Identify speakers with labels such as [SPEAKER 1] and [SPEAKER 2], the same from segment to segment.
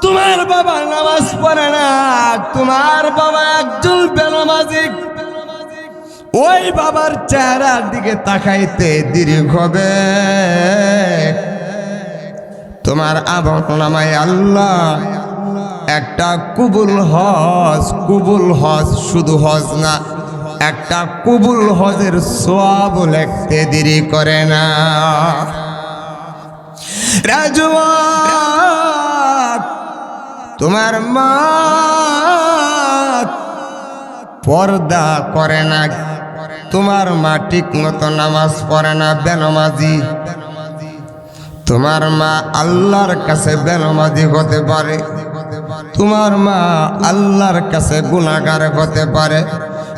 [SPEAKER 1] তোমার বাবা নামাজ পড়ে না, তোমার বাবা একজন বেনামাজি, ওই বাবার চেহারার দিকে তাকাইতে দেরি হবে। তোমার আমলনামায় আল্লাহ একটা কবুল হজ, শুধু হজ না, একটা কবুল হজের সওয়াব লিখতে দেরি করে না। রাজওয়াক, তোমার মা পর্দা করে না, তোমার মা ঠিক মতো নামাজ পড়ে না, বেনামাজি। তোমার মা আল্লাহর কাছে বেনামাজি হতে পারে, তোমার মা আল্লাহর কাছে গুনাহগার হতে পারে,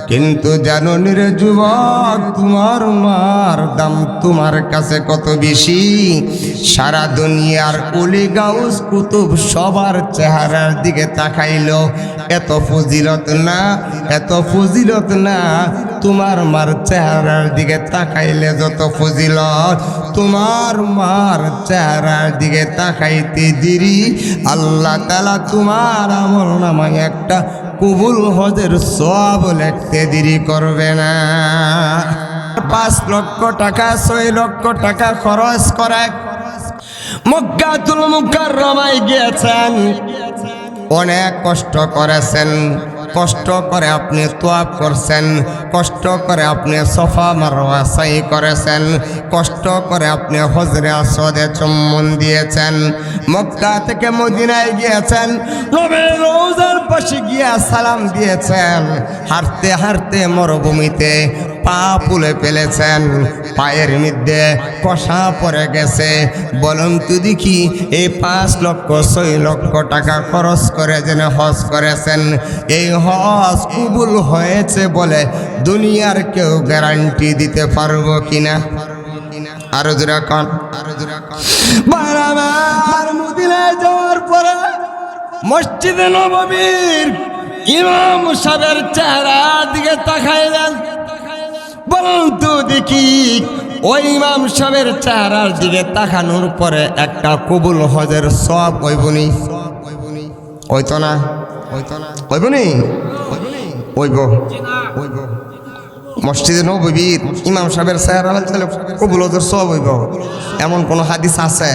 [SPEAKER 1] কিন্তু জানো রে যুবক, তোমার মার দাম তোমার কাছে কত বেশি। সারা দুনিয়ার ওলি গাউস কুতুব সবার চেহারার দিকে তাকাইলো, এত ফজিলত না, এত ফজিলত না। তোমার মার চেহারার দিকে তাকাইলে যত ফজিলত, তোমার মার চেহারার দিকে তাকাইতে দেরি আল্লাহ তাআলা তোমার আমলনামায় একটা কবুল হজের সওয়াব লিখতে দেরি করবে না। 5 লক্ষ টাকা 6 লক্ষ টাকা খরচ করে মক্কাতুল মুকাররমায় গিয়েছেন, অনেক কষ্ট করেছেন, কষ্ট করে আপনি তোয়াফ করছেন, কষ্ট করে আপনি সফা মারওয়া সাই করেছেন, কষ্ট করে আপনি হজরে আসওয়াদে চুম্বন দিয়েছেন, মক্কা থেকে মদিনায় গিয়েছেন, নবীর রওজার পাশে গিয়া সালাম দিয়েছেন, হাঁটতে হাঁটতে মরুভূমিতে পা ফুলে ফেলেছেন, পায়ের মধ্যে কষা পড়ে গেছে। বলুন তো দেখি, এই 5 লক্ষ 6 লক্ষ টাকা খরচ করে যেন হজ করেছেন, এই হজ কবুল হয়েছে বলে দুনিয়ার কেউ গ্যারান্টি দিতে পারবো কিনা? আরো জোরে কোন, আরো জোরে কোন। বারবার মদিনায় যাওয়ার পরে মসজিদে নববীর ইমাম সাহেবের চেহারার দিকে তাকাইলেন। বলুন তো দেখি, ওই ইমাম সাহেবের চেহারার দিকে তাকানোর পরে একটা কবুল হজের সওয়াব হইবনি? হইতো না, হইবনি? হইব, হইব। মসজিদে নববীর ইমাম সাহেবের চেহারা হলে কবুল হজের সওয়াব হইব, এমন কোন হাদিস আছে?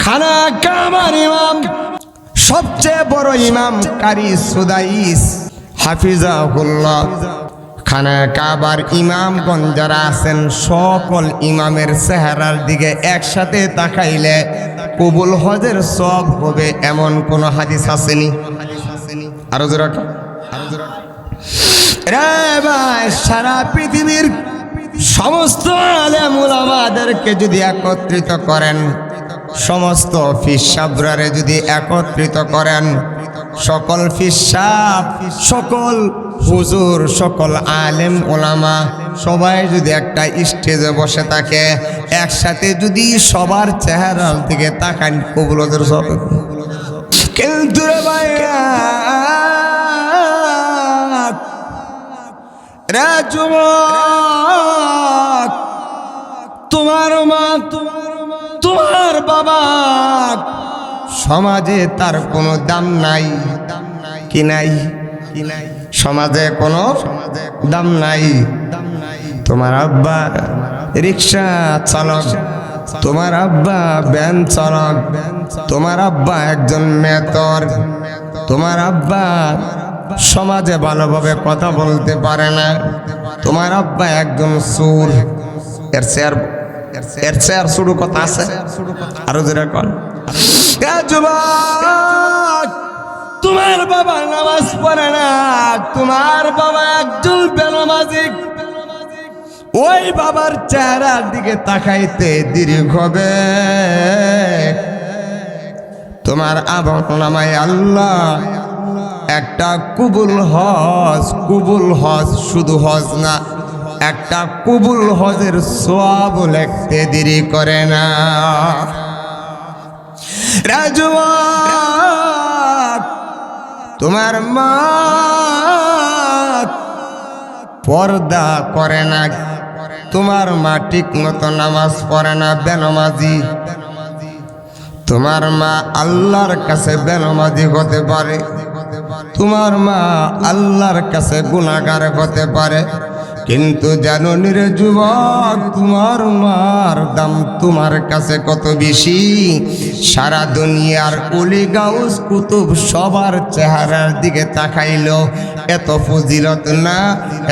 [SPEAKER 1] খানা কাবার ইমাম, সবচেয়ে বড় ইমাম কারি সুদাইস হাফিজাহুল্লাহ, খানা কাবার ইমামগণ যারা আছেন, সকল ইমামের চেহারার দিকে একসাথে তাকাইলে কবুল হজের সওয়াব হবে, এমন কোন হাদিস আসেনি? আরো জোরে, আরো জোরে। রে ভাই, সারা পৃথিবীর সমস্ত আলেম উলামাদেরকে যদি একত্রিত করেন, সমস্ত ফিসাবরারে যদি একত্রিত করেন, সকল ফিসাব, সকল হুজুর, সকল আলেম ওলামা সবাই যদি একটা স্টেজে বসে থাকে, একসাথে যদি সবার চেহারার দিকে তাকান, কবুল হজের সওয়াব। কিন্তু রে ভাইয়া, রে যুবক, তোমার মা, তোমার বাবা সমাজে তার কোনো দাম নাই, কি নাই? সমাজে কোনো দাম নাই। তোমার আব্বা রিক্সা চালক, তোমার আব্বা ভ্যান চালক, তোমার আব্বা একজন মেতর, তোমার আব্বা সমাজে ভালোভাবে কথা বলতে পারে না, তোমার আব্বা একজন সুর। এর চেয়ার শুরু কথা আছে? আরো যেরকম, তোমার বাবা নামাজ পড়ে না, তোমার বাবা একজন বেনামাজি, ওই বাবার চেহারার দিকে তাকাইতে দেরি হবে। তোমার আমলনামায় আল্লাহ একটা কবুল হজ, শুধু হজ না, একটা কবুল হজের সওয়াব লিখতে দেরি করে না। রাজওয়াক, তোমার মা পর্দা করে না, তোমার মা ঠিক মতো নামাজ পড়ে না, বেনামাজি। তোমার মা আল্লাহর কাছে বেনামাজি হতে পারে, তোমার মা আল্লাহর কাছে গুনাহগার হতে পারে, কিন্তু জানো রে যুবক, তোমার মার দাম তোমার কাছে কত বেশি। সারা দুনিয়ার ওলি গাউস কুতুব সবার চেহারার দিকে তাকাইলো, এত ফজিলত না,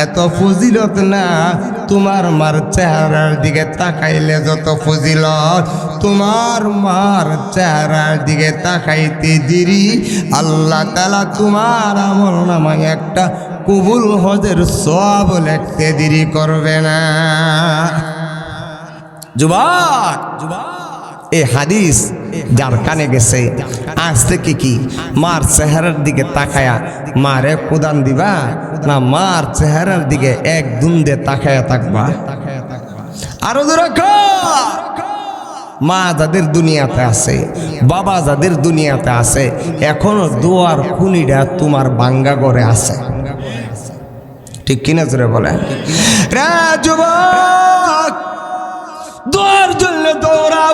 [SPEAKER 1] এত ফজিলত না। তোমার মার চেহারার দিকে তাকাইলে যত ফজিলত, তোমার মার চেহারার দিকে তাকাইতে দেরি আল্লাহ তাআলা তোমার আমলনামায় একটা কবুল হজের সওয়াব লিখতে দেরি করবে না। যুবক, এই হাদিস যার কানে গেছে, আজ থেকে কি মার চেহারার দিকে তাকায়া মারে কুদান দিবা, না মার চেহারার দিকে এক দুন্দে তাকায়া থাকবা? আরো জোরে মা যাদের দুনিয়াতে আছে, বাবা যাদের দুনিয়াতে আছে, এখনো দোয়ার খুনিটা তোমার বাঙ্গা ঘরে আছে, ঠিক কিনা জোরে বলে? রে যুবক, দোয়ার জন্য দৌড়াও,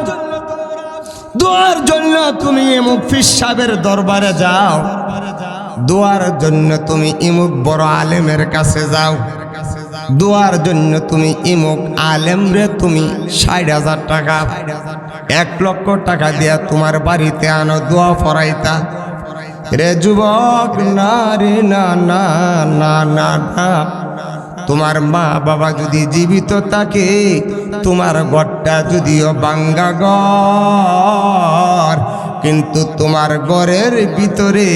[SPEAKER 1] দোয়ার জন্য তুমি মুফতি সাহেবের দরবারে যাও, দোয়ার জন্য তুমি ইমুক বড় আলেমের কাছে যাও, দোয়ার জন্য তুমি ইমুক আলেম রে তুমি ৬০,০০০ টাকা ১,০০,০০০ টাকা দিয়া তোমার বাড়িতে আনো, দোয়া পড়াইতা। রে যুবক, না রে, না না না না না। তোমার মা বাবা যদি জীবিত থাকে, তোমার ঘরটা যদিও বাঙ্গা ঘর, কিন্তু তোমার ঘরের ভিতরে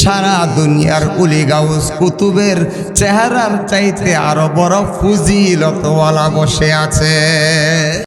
[SPEAKER 1] সারা দুনিয়ার উলি গাউস কুতুবের চেহারার চাইতে আরো বড় ফজিলতওয়ালা বসে আছে।